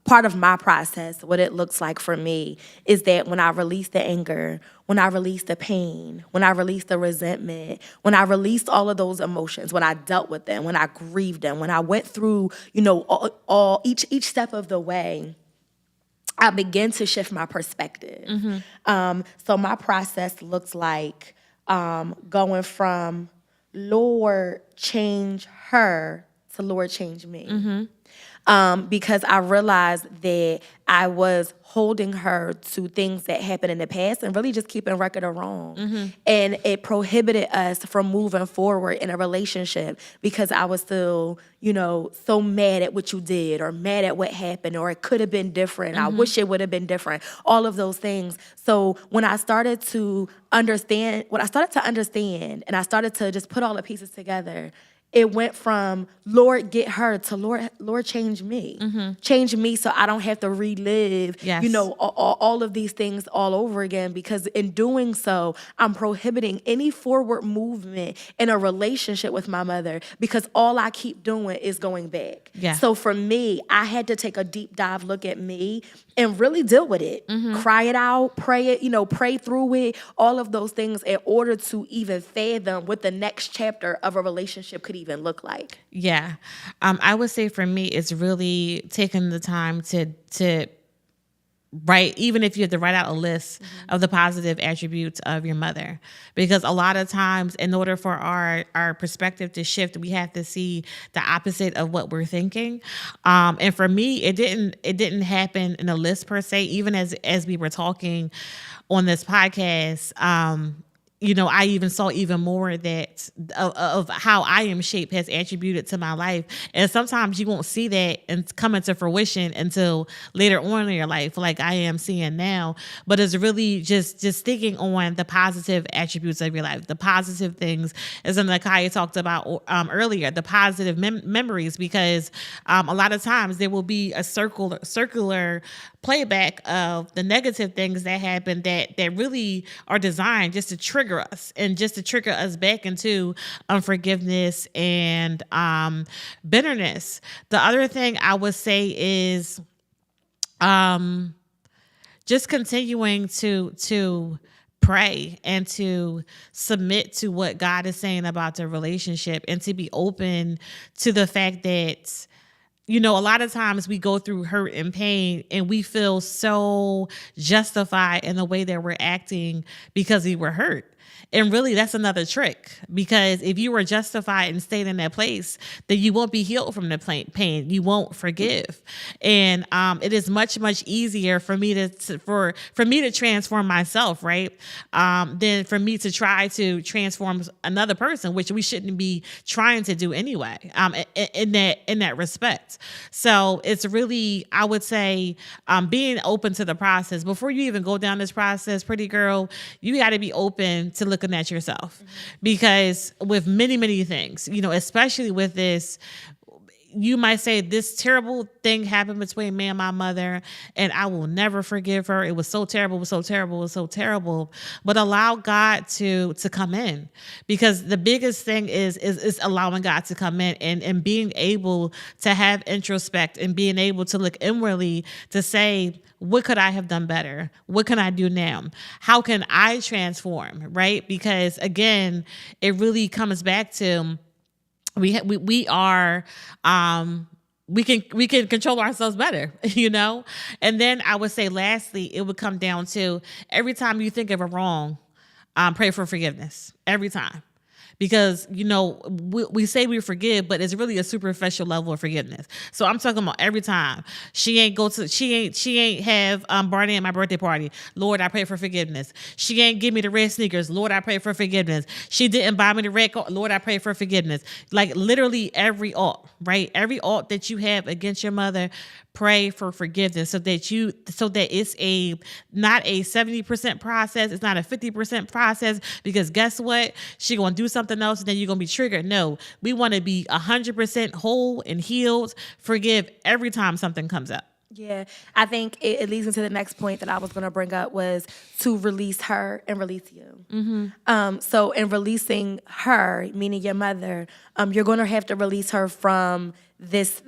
part of my process, what it looks like for me, is that when I release the anger, when I release the pain, when I release the resentment, when I released all of those emotions, when I dealt with them, when I grieved them, when I went through, each step of the way, I begin to shift my perspective. So my process looks like going from Lord, change her to Lord, change me. Because I realized that I was holding her to things that happened in the past and really just keeping record of wrong. And it prohibited us from moving forward in a relationship because I was still, so mad at what you did or mad at what happened, or it could have been different. I wish it would have been different. All of those things. So when I started to understand, and I started to just put all the pieces together, it went from Lord, get her to Lord, change me. Change me so I don't have to relive, all of these things all over again, because in doing so, I'm prohibiting any forward movement in a relationship with my mother because all I keep doing is going back. Yeah. So for me, I had to take a deep dive look at me and really deal with it. Cry it out, pray it, pray through it, all of those things in order to even fathom what the next chapter of a relationship could even look like. Yeah. I would say for me, it's really taking the time to write, even if you have to write out a list of the positive attributes of your mother, because a lot of times in order for our perspective to shift, we have to see the opposite of what we're thinking. And for me, it didn't happen in a list per se, even as we were talking on this podcast. I even saw even more that of how I am shaped has attributed to my life. And sometimes you won't see that and come into fruition until later on in your life, like I am seeing now. But it's really just thinking on the positive attributes of your life, the positive things, as Nakia talked about earlier, the positive memories, because a lot of times there will be a circular playback of the negative things that happen that really are designed just to trigger us and just to trigger us back into unforgiveness and bitterness. The other thing I would say is just continuing to pray and to submit to what God is saying about the relationship, and to be open to the fact that a lot of times we go through hurt and pain and we feel so justified in the way that we're acting because we were hurt. And really, that's another trick, because if you were justified and stayed in that place, then you won't be healed from the pain. You won't forgive. And it is much, much easier for me to transform myself, right? Than for me to try to transform another person, which we shouldn't be trying to do anyway, in that respect. So it's really, I would say, being open to the process. Before you even go down this process, pretty girl, you got to be open to looking at yourself, because with many, many things, especially with this, you might say this terrible thing happened between me and my mother, and I will never forgive her. It was so terrible. It was so terrible. It was so terrible. But allow God to come in, because the biggest thing is allowing God to come in and being able to have introspect and being able to look inwardly to say, what could I have done better? What can I do now? How can I transform, right? Because again, it really comes back to we can control ourselves better, And then I would say lastly, it would come down to every time you think of a wrong, pray for forgiveness every time. Because, we say we forgive, but it's really a superficial level of forgiveness. So I'm talking about every time she ain't have Barney at my birthday party. Lord, I pray for forgiveness. She ain't give me the red sneakers. Lord, I pray for forgiveness. She didn't buy me the red car. Lord, I pray for forgiveness. Like literally every alt, right? Every alt that you have against your mother, pray for forgiveness, so that it's not a 70% process. It's not a 50% process, because guess what? She going to do something else and then you're going to be triggered. No, we want to be 100% whole and healed. Forgive every time something comes up. Yeah, I think it leads into the next point that I was going to bring up, was to release her and release you. Mm-hmm. So in releasing her, meaning your mother, you're going to have to release her from this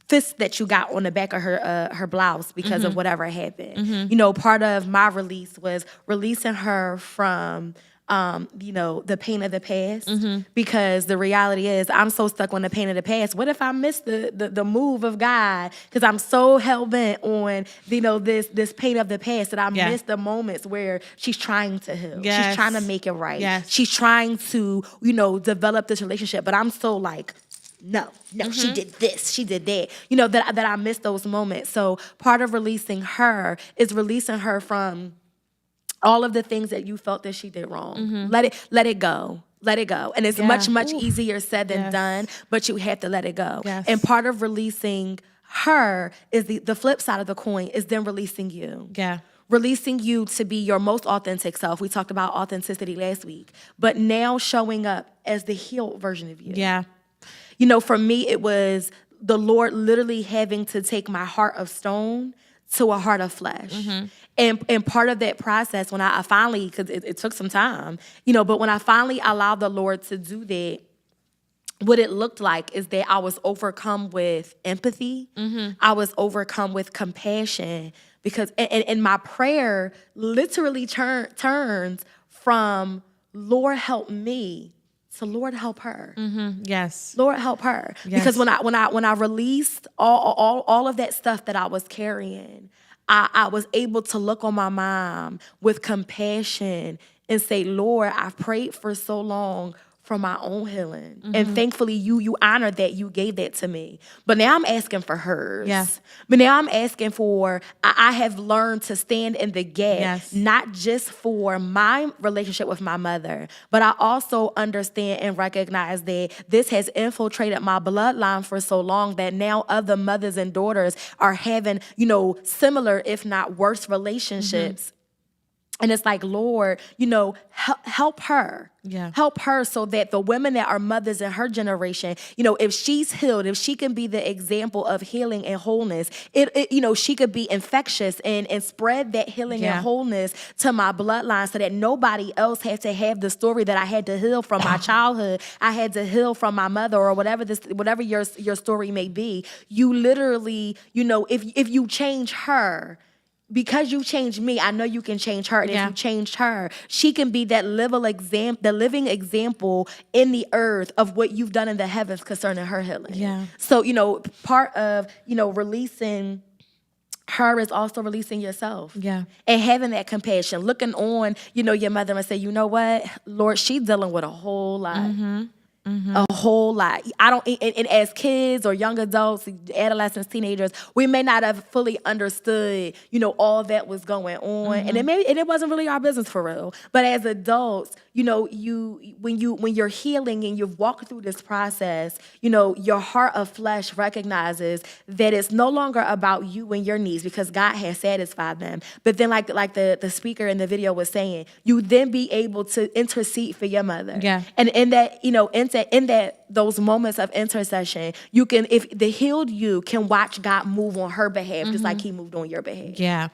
fist that you got on the back of her blouse because of whatever happened. Mm-hmm. Part of my release was releasing her from the pain of the past, because the reality is I'm so stuck on the pain of the past. What if I miss the move of God? Because I'm so hell-bent on, this pain of the past that I miss the moments where she's trying to heal. Yes. She's trying to make it right. Yes. She's trying to, develop this relationship. But I'm so like, no, she did this, she did that. That I miss those moments. So part of releasing her is releasing her from all of the things that you felt that she did wrong. Mm-hmm. Let it go. Let it go. And it's much easier said than done, but you have to let it go. Yes. And part of releasing her is the flip side of the coin is then releasing you. Yeah. Releasing you to be your most authentic self. We talked about authenticity last week, but now showing up as the healed version of you. Yeah. For me, it was the Lord literally having to take my heart of stone to a heart of flesh. Mm-hmm. And part of that process, when I finally, because it took some time, but when I finally allowed the Lord to do that, what it looked like is that I was overcome with empathy. Mm-hmm. I was overcome with compassion, because, and my prayer literally turns from, Lord, help me, so Lord, help her. Mm-hmm. Yes. Lord, help her. Yes. Because when I released all of that stuff that I was carrying, I was able to look on my mom with compassion and say, Lord, I've prayed for so long for my own healing. And thankfully you honored that, you gave that to me. But now I'm asking for hers. Yes. But now I'm asking for, I have learned to stand in the gap, Yes. not just for my relationship with my mother, but I also understand and recognize that this has infiltrated my bloodline for so long that now other mothers and daughters are having, similar, if not worse relationships. And it's like, Lord, help her. Yeah. Help her so that the women that are mothers in her generation, if she's healed, if she can be the example of healing and wholeness, she could be infectious and spread that healing and wholeness to my bloodline so that nobody else had to have the story that I had to heal from my childhood. I had to heal from my mother, or whatever your story may be. You literally, if you change her, because you changed me, I know you can change her. And if you changed her, she can be that living example in the earth of what you've done in the heavens concerning her healing. Yeah. So, part of, releasing her is also releasing yourself. Yeah. And having that compassion, looking on, your mother and say, you know what, Lord, she's dealing with a whole lot. A whole lot. And as kids or young adults, adolescents, teenagers, we may not have fully understood, all that was going on, and it wasn't really our business for real. But as adults, when you're healing and you've walked through this process, your heart of flesh recognizes that it's no longer about you and your needs because God has satisfied them. But then, like the speaker in the video was saying, you then be able to intercede for your mother. Yeah. And in that, in that those moments of intercession, you can, if the healed you can watch God move on her behalf, just like He moved on your behalf. Yeah.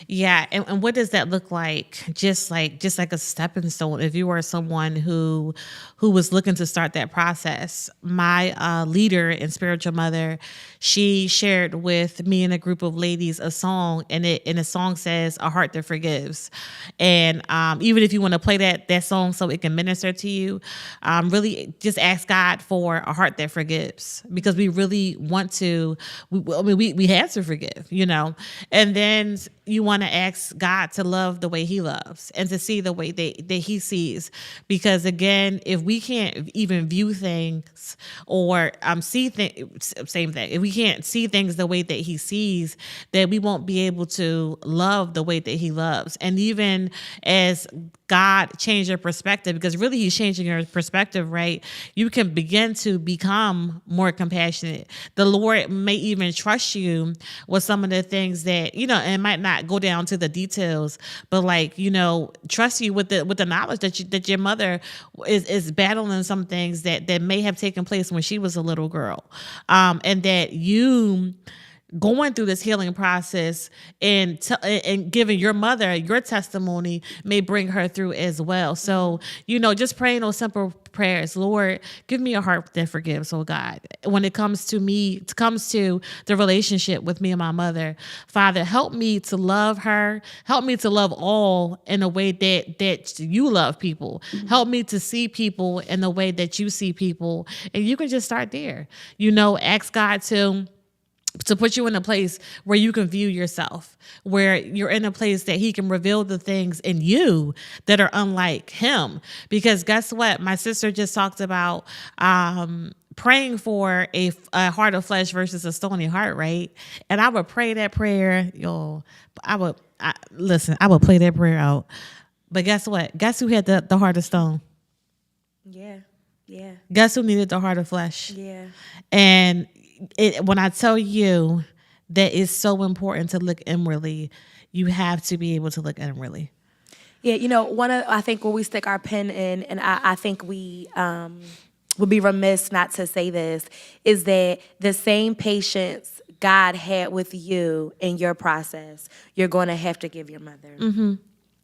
Yeah. And what does that look like? Just like a stepping stone. If you are someone who was looking to start that process, my leader and spiritual mother, she shared with me and a group of ladies a song, and the song says, "A heart that forgives." And even if you want to play that song so it can minister to you, really just ask God for a heart that forgives, because we really want to. We have to forgive, and then you want to ask God to love the way He loves and to see the way that He sees. Because again, if we can't even view things or see things, same thing, if we can't see things the way that He sees, then we won't be able to love the way that He loves. And even as God changed your perspective, because really He's changing your perspective, right? You can begin to become more compassionate. The Lord may even trust you with some of the things that, and it might not go down to the details, but trust you with the knowledge that your mother is battling some things that may have taken place when she was a little girl. And that you going through this healing process and giving your mother your testimony may bring her through as well. So, just praying those simple prayers. Lord, give me a heart that forgives, oh God. When it comes to the relationship with me and my mother, Father, help me to love her. Help me to love all in a way that you love people. Help me to see people in the way that you see people. And you can just start there. Ask God to put you in a place where you can view yourself, where you're in a place that He can reveal the things in you that are unlike Him. Because guess what? My sister just talked about praying for a heart of flesh versus a stony heart, right? And I would pray that prayer, I would play that prayer out. But guess what? Guess who had the heart of stone? Yeah. Guess who needed the heart of flesh? Yeah. And when I tell you that it's so important to look inwardly, you have to be able to look inwardly. Yeah, I think where we stick our pen in, and I think we would be remiss not to say this, is that the same patience God had with you in your process, you're going to have to give your mother.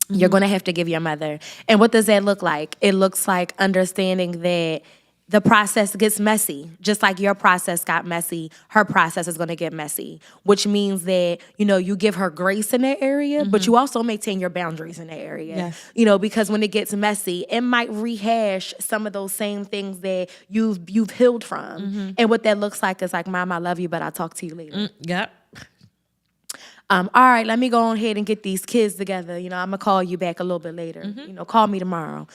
You're going to have to give your mother. And what does that look like? It looks like understanding that the process gets messy. Just like your process got messy, her process is going to get messy, which means that, you give her grace in that area, but you also maintain your boundaries in that area. Yes. Because when it gets messy, it might rehash some of those same things that you've healed from. And what that looks like is like, Mom, I love you, but I'll talk to you later. Yep. All right, let me go on ahead and get these kids together. I'm going to call you back a little bit later. Call me tomorrow.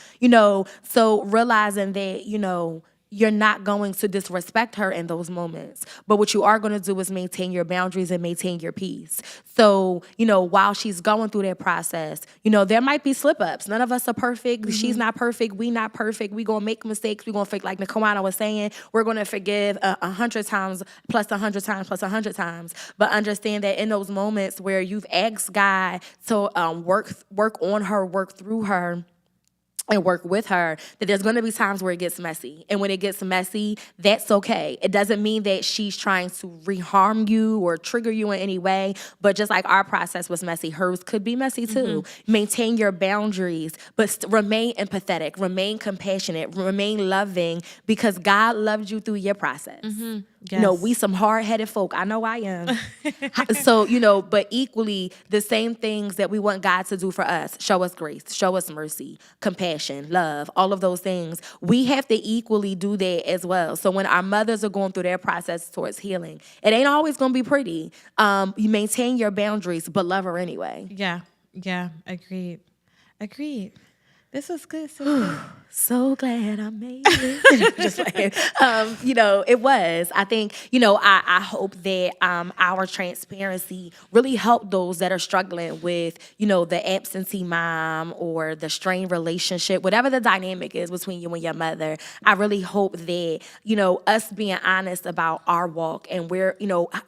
So realizing that, you're not going to disrespect her in those moments. But what you are going to do is maintain your boundaries and maintain your peace. So, while she's going through that process, there might be slip-ups. None of us are perfect. She's not perfect. We not perfect. We going to make mistakes. We going to fake, like Nikawana was saying, we're going to forgive 100 times plus 100 times plus 100 times. But understand that in those moments where you've asked God to work on her, work through her, and work with her, that there's going to be times where it gets messy. And when it gets messy, that's okay. It doesn't mean that she's trying to reharm you or trigger you in any way, but just like our process was messy, hers could be messy too. Maintain your boundaries, but remain empathetic, remain compassionate, remain loving, because God loved you through your process. Yes. We some hard-headed folk. I know I am. So, but equally, the same things that we want God to do for us, show us grace, show us mercy, compassion, love, all of those things, we have to equally do that as well. So when our mothers are going through their process towards healing, it ain't always going to be pretty. You maintain your boundaries, but love her anyway. Yeah. Agreed. This was good. So So glad I made it. Just like, it was. I think, I hope that our transparency really helped those that are struggling with, the absentee mom or the strained relationship, whatever the dynamic is between you and your mother. I really hope that, us being honest about our walk and where,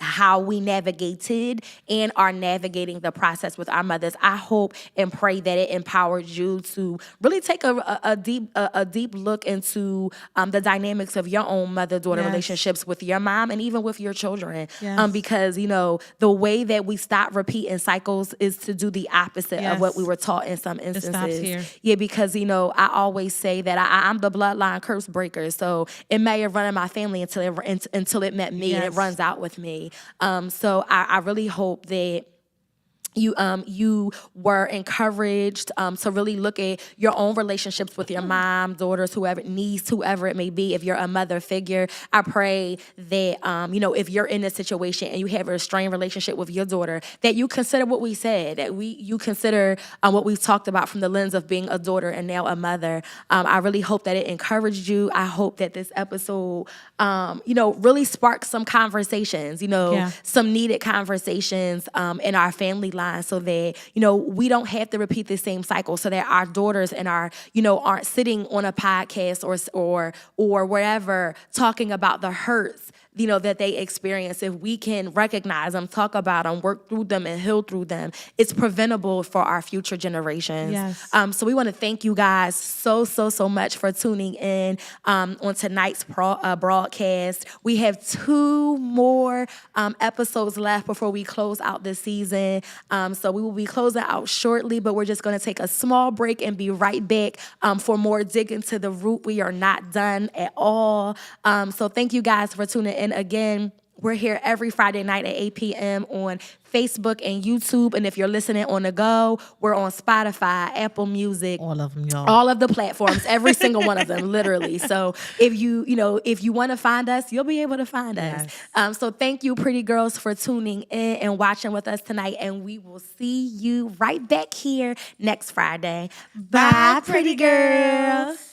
how we navigated and are navigating the process with our mothers. I hope and pray that it empowered you to really take a deep look into the dynamics of your own mother-daughter relationships with your mom and even with your children. Because, the way that we stop repeating cycles is to do the opposite of what we were taught in some instances. It stops here. Yeah, because, I always say that I'm the bloodline curse breaker. So it may have run in my family until it met me and it runs out with me. So I really hope that you were encouraged to really look at your own relationships with your mom, daughters, whoever, niece, whoever it may be. If you're a mother figure, I pray that, if you're in a situation and you have a strained relationship with your daughter, that you consider what we said, that you consider what we've talked about from the lens of being a daughter and now a mother. I really hope that it encouraged you. I hope that this episode, really sparked some conversations, some needed conversations in our family line, so that, we don't have to repeat the same cycle, so that our daughters and our, aren't sitting on a podcast or wherever talking about the hurts, that they experience. If we can recognize them, talk about them, work through them, and heal through them, it's preventable for our future generations. Yes. So we want to thank you guys so much for tuning in on tonight's broadcast. We have 2 more episodes left before we close out this season. So we will be closing out shortly, but we're just going to take a small break and be right back for more dig into the root. We are not done at all. So thank you guys for tuning in again. We're here every Friday night at 8 p.m. on Facebook and YouTube. And if you're listening on the go, we're on Spotify, Apple Music. all of them, y'all. All of the platforms, every single one of them, literally. So if you want to find us, you'll be able to find us. So thank you, pretty girls, for tuning in and watching with us tonight. And we will see you right back here next Friday. Bye, pretty girls.